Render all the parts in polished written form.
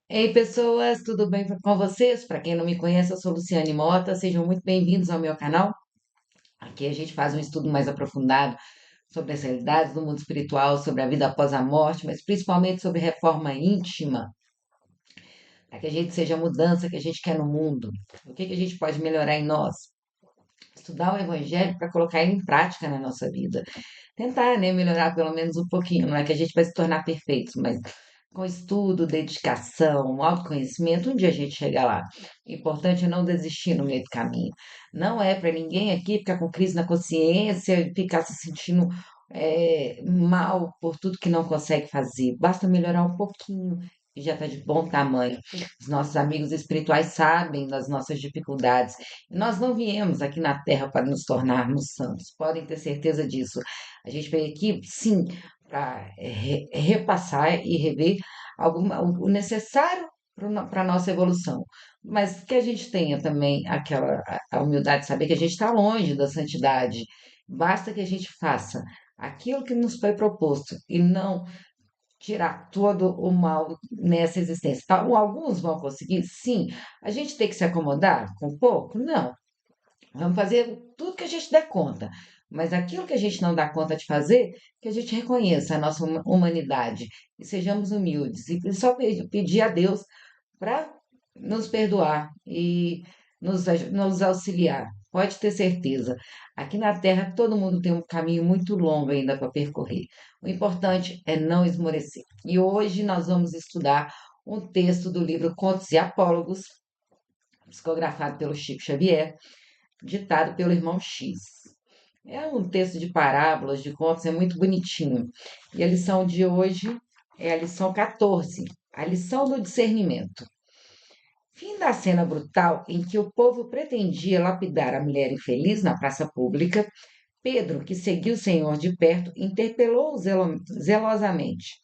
Ei, pessoas, tudo bem com vocês? Para quem não me conhece, eu sou Luciane Mota, sejam muito bem-vindos ao meu canal. Aqui a gente faz um estudo mais aprofundado sobre as realidades do mundo espiritual, sobre a vida após a morte, mas principalmente sobre reforma íntima, para que a gente seja a mudança que a gente quer no mundo. O que a gente pode melhorar em nós? Estudar o Evangelho para colocar ele em prática na nossa vida. Tentar, né, melhorar pelo menos um pouquinho. Não é que a gente vai se tornar perfeito, mas com estudo, dedicação, autoconhecimento, um dia a gente chega lá. O importante é não desistir no meio do caminho. Não é para ninguém aqui ficar com crise na consciência, ficar se sentindo mal por tudo que não consegue fazer. Basta melhorar um pouquinho e já está de bom tamanho. Os nossos amigos espirituais sabem das nossas dificuldades. Nós não viemos aqui na Terra para nos tornarmos santos, podem ter certeza disso. A gente veio aqui, sim, para repassar e rever o necessário para a nossa evolução. Mas que a gente tenha também a humildade de saber que a gente está longe da santidade. Basta que a gente faça aquilo que nos foi proposto e não tirar todo o mal nessa existência. Alguns vão conseguir? Sim. A gente tem que se acomodar com pouco? Não. Vamos fazer tudo que a gente der conta. Mas aquilo que a gente não dá conta de fazer, que a gente reconheça a nossa humanidade e sejamos humildes. E só pedir a Deus para nos perdoar e nos auxiliar. Pode ter certeza. Aqui na Terra, todo mundo tem um caminho muito longo ainda para percorrer. O importante é não esmorecer. E hoje nós vamos estudar um texto do livro Contos e Apólogos, psicografado pelo Chico Xavier, ditado pelo irmão X. É um texto de parábolas, de contos, é muito bonitinho. E a lição de hoje é a lição 14, a lição do discernimento. Fim da cena brutal em que o povo pretendia lapidar a mulher infeliz na praça pública, Pedro, que seguiu o Senhor de perto, interpelou-o zelosamente.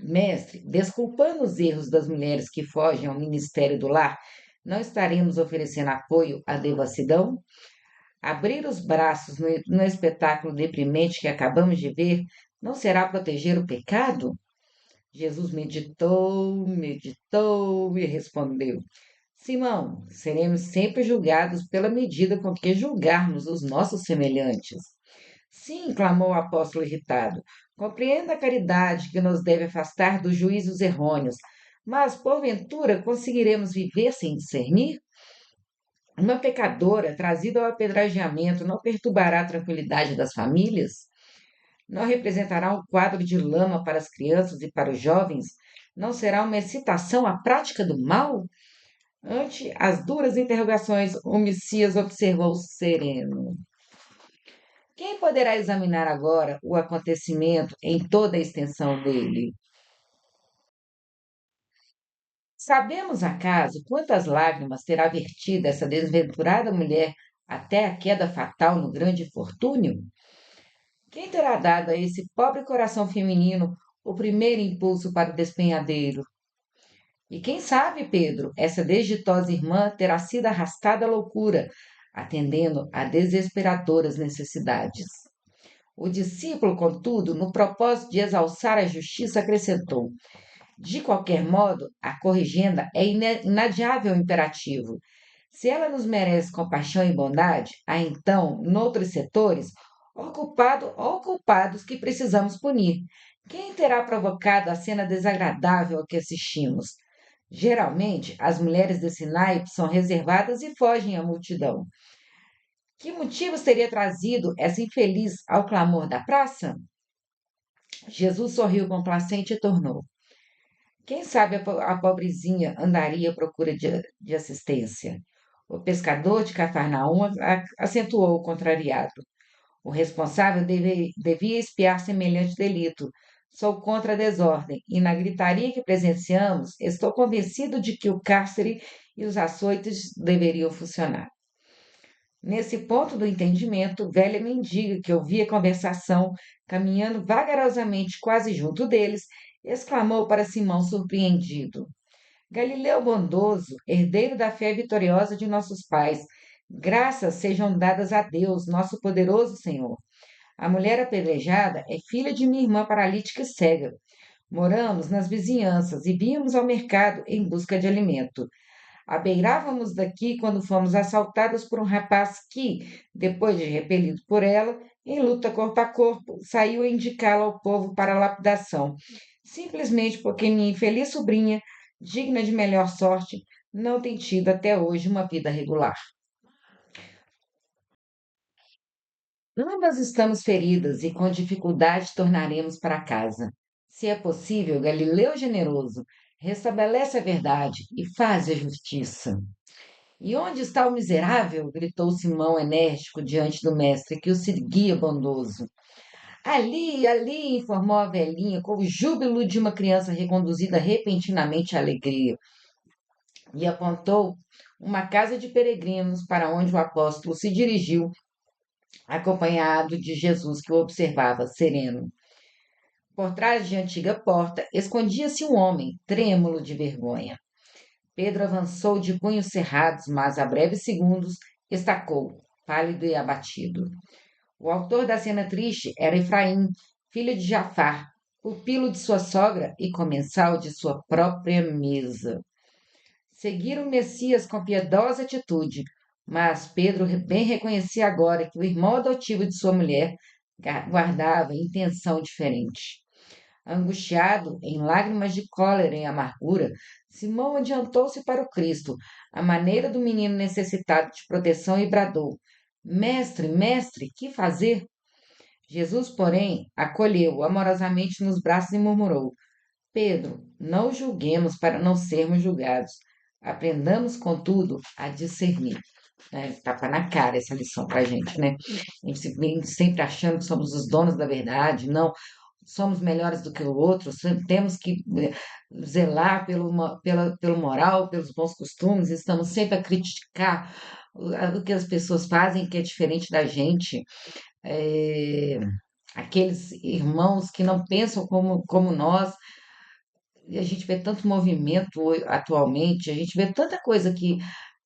Mestre, desculpando os erros das mulheres que fogem ao ministério do lar, não estaremos oferecendo apoio à devassidão? Abrir os braços no espetáculo deprimente que acabamos de ver não será proteger o pecado? Jesus meditou, meditou e respondeu: Simão, seremos sempre julgados pela medida com que julgarmos os nossos semelhantes. Sim, clamou o apóstolo irritado, compreenda a caridade que nos deve afastar dos juízos errôneos, mas, porventura, conseguiremos viver sem discernir? Uma pecadora trazida ao apedregamento não perturbará a tranquilidade das famílias? Não representará um quadro de lama para as crianças e para os jovens? Não será uma excitação à prática do mal? Ante as duras interrogações, o Messias observou sereno. Quem poderá examinar agora o acontecimento em toda a extensão dele? Sabemos acaso quantas lágrimas terá vertido essa desventurada mulher até a queda fatal no grande infortúnio? Quem terá dado a esse pobre coração feminino o primeiro impulso para o despenhadeiro? E quem sabe, Pedro, essa desditosa irmã terá sido arrastada à loucura, atendendo a desesperadoras necessidades. O discípulo, contudo, no propósito de exalçar a justiça, acrescentou: de qualquer modo, a corrigenda é inadiável imperativo. Se ela nos merece compaixão e bondade, há então, noutros setores, culpados que precisamos punir. Quem terá provocado a cena desagradável a que assistimos? Geralmente, as mulheres desse naipe são reservadas e fogem à multidão. Que motivos teria trazido essa infeliz ao clamor da praça? Jesus sorriu complacente e tornou: quem sabe a pobrezinha andaria à procura de assistência? O pescador de Cafarnaum acentuou o contrariado. O responsável devia expiar semelhante delito. Sou contra a desordem e, na gritaria que presenciamos, estou convencido de que o cárcere e os açoites deveriam funcionar. Nesse ponto do entendimento, velha mendiga que ouvia a conversação, caminhando vagarosamente quase junto deles, exclamou para Simão surpreendido: Galileu bondoso, herdeiro da fé vitoriosa de nossos pais, graças sejam dadas a Deus, nosso poderoso Senhor. A mulher apedrejada é filha de minha irmã paralítica e cega. Moramos nas vizinhanças e víamos ao mercado em busca de alimento. Abeirávamos daqui quando fomos assaltadas por um rapaz que, depois de repelido por ela, em luta corpo a corpo, saiu a indicá-la ao povo para lapidação, simplesmente porque minha infeliz sobrinha, digna de melhor sorte, não tem tido até hoje uma vida regular. Ambas estamos feridas e com dificuldade tornaremos para casa. Se é possível, Galileu generoso, restabelece a verdade e faz a justiça. E onde está o miserável? Gritou Simão enérgico diante do mestre, que o seguia bondoso. Ali, ali, informou a velhinha, com o júbilo de uma criança reconduzida repentinamente à alegria, e apontou uma casa de peregrinos para onde o apóstolo se dirigiu, acompanhado de Jesus, que o observava sereno. Por trás de antiga porta escondia-se um homem, trêmulo de vergonha. Pedro avançou de punhos cerrados, mas a breves segundos estacou, pálido e abatido. O autor da cena triste era Efraim, filho de Jafar, pupilo de sua sogra e comensal de sua própria mesa. Seguiram o Messias com piedosa atitude, mas Pedro bem reconhecia agora que o irmão adotivo de sua mulher guardava intenção diferente. Angustiado, em lágrimas de cólera e amargura, Simão adiantou-se para o Cristo, à maneira do menino necessitado de proteção, e bradou: Mestre, mestre, que fazer? Jesus, porém, acolheu-o amorosamente nos braços e murmurou: Pedro, não julguemos para não sermos julgados. Aprendamos, contudo, a discernir. Tapa na cara essa lição para a gente, né? A gente vem sempre achando que somos os donos da verdade, não somos melhores do que o outro, temos que zelar pelo moral, pelos bons costumes, estamos sempre a criticar o que as pessoas fazem que é diferente da gente. É, aqueles irmãos que não pensam como nós, e a gente vê tanto movimento atualmente, a gente vê tanta coisa que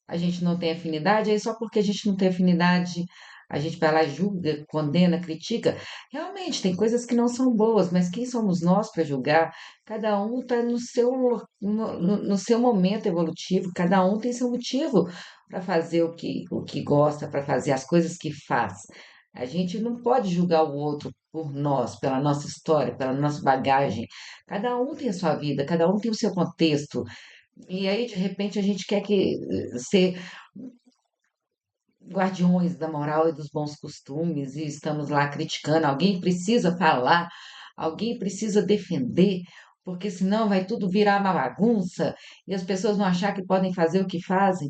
a gente não tem afinidade, aí só porque a gente não tem afinidade, a gente vai lá, julga, condena, critica. Realmente, tem coisas que não são boas, mas quem somos nós para julgar? Cada um está no seu momento evolutivo, cada um tem seu motivo para fazer o que gosta, para fazer as coisas que faz. A gente não pode julgar o outro por nós, pela nossa história, pela nossa bagagem. Cada um tem a sua vida, cada um tem o seu contexto. E aí, de repente, a gente quer ser guardiões da moral e dos bons costumes e estamos lá criticando. Alguém precisa falar, alguém precisa defender, porque senão vai tudo virar uma bagunça e as pessoas vão achar que podem fazer o que fazem.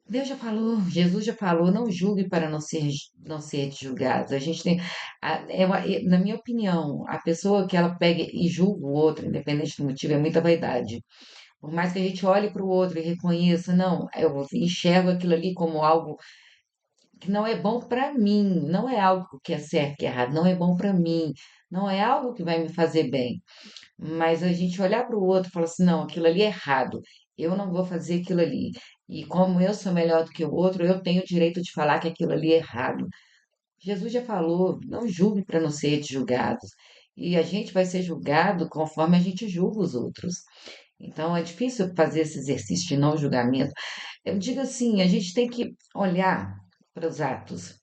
Deus já falou, Jesus já falou, não julgue para não ser julgado. A gente tem, na minha opinião, a pessoa que ela pega e julga o outro, independente do motivo, é muita vaidade. Por mais que a gente olhe para o outro e reconheça, não, eu enxergo aquilo ali como algo que não é bom para mim, não é algo que é certo, que é errado, não é bom para mim, não é algo que vai me fazer bem. Mas a gente olhar para o outro e falar assim, não, aquilo ali é errado, eu não vou fazer aquilo ali. E como eu sou melhor do que o outro, eu tenho o direito de falar que aquilo ali é errado. Jesus já falou, não julgue para não ser julgados. E a gente vai ser julgado conforme a gente julga os outros. Então é difícil fazer esse exercício de não julgamento. Eu digo assim, a gente tem que olhar para os atos.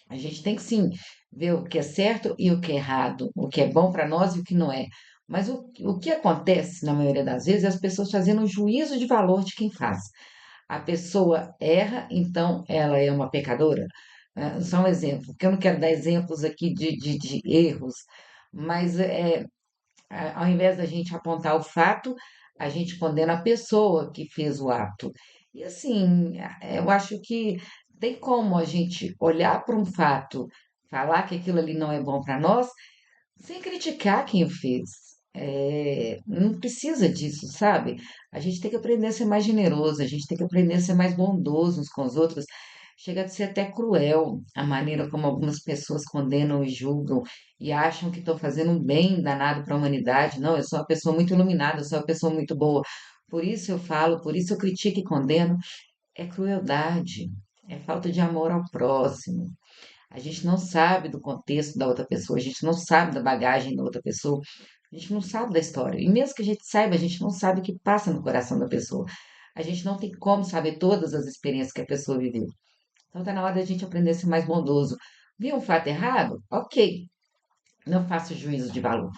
A gente tem que sim ver o que é certo e o que é errado, o que é bom para nós e o que não é. Mas o que acontece na maioria das vezes é as pessoas fazendo um juízo de valor de quem faz. A pessoa erra, então ela é uma pecadora. Só um exemplo, porque eu não quero dar exemplos aqui de erros, mas ao invés da gente apontar o fato, a gente condena a pessoa que fez o ato. E assim, eu acho que tem como a gente olhar para um fato, falar que aquilo ali não é bom para nós, sem criticar quem o fez. Não precisa disso, sabe? A gente tem que aprender a ser mais generoso, a gente tem que aprender a ser mais bondoso uns com os outros. Chega a ser até cruel a maneira como algumas pessoas condenam e julgam e acham que estão fazendo um bem danado para a humanidade. Não, eu sou uma pessoa muito iluminada, eu sou uma pessoa muito boa. Por isso eu falo, por isso eu critico e condeno. É crueldade, é falta de amor ao próximo. A gente não sabe do contexto da outra pessoa, a gente não sabe da bagagem da outra pessoa. A gente não sabe da história. E mesmo que a gente saiba, a gente não sabe o que passa no coração da pessoa. A gente não tem como saber todas as experiências que a pessoa viveu. Então está na hora da gente aprender a ser mais bondoso. Viu um fato errado? Ok, não faço juízo de valor.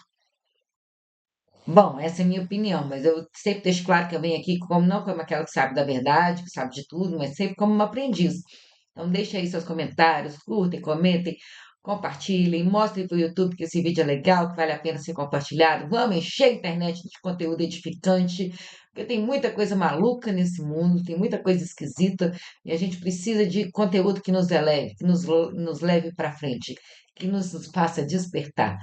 Bom, essa é a minha opinião, mas eu sempre deixo claro que eu venho aqui como não como aquela que sabe da verdade, que sabe de tudo, mas sempre como uma aprendiz. Então deixa aí seus comentários, curtem, comentem, compartilhem, mostrem para o YouTube que esse vídeo é legal, que vale a pena ser compartilhado. Vamos encher a internet de conteúdo edificante, porque tem muita coisa maluca nesse mundo, tem muita coisa esquisita, e a gente precisa de conteúdo que nos eleve, que nos leve para frente, que nos faça despertar.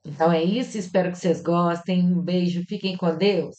Então é isso, espero que vocês gostem. Um beijo, fiquem com Deus.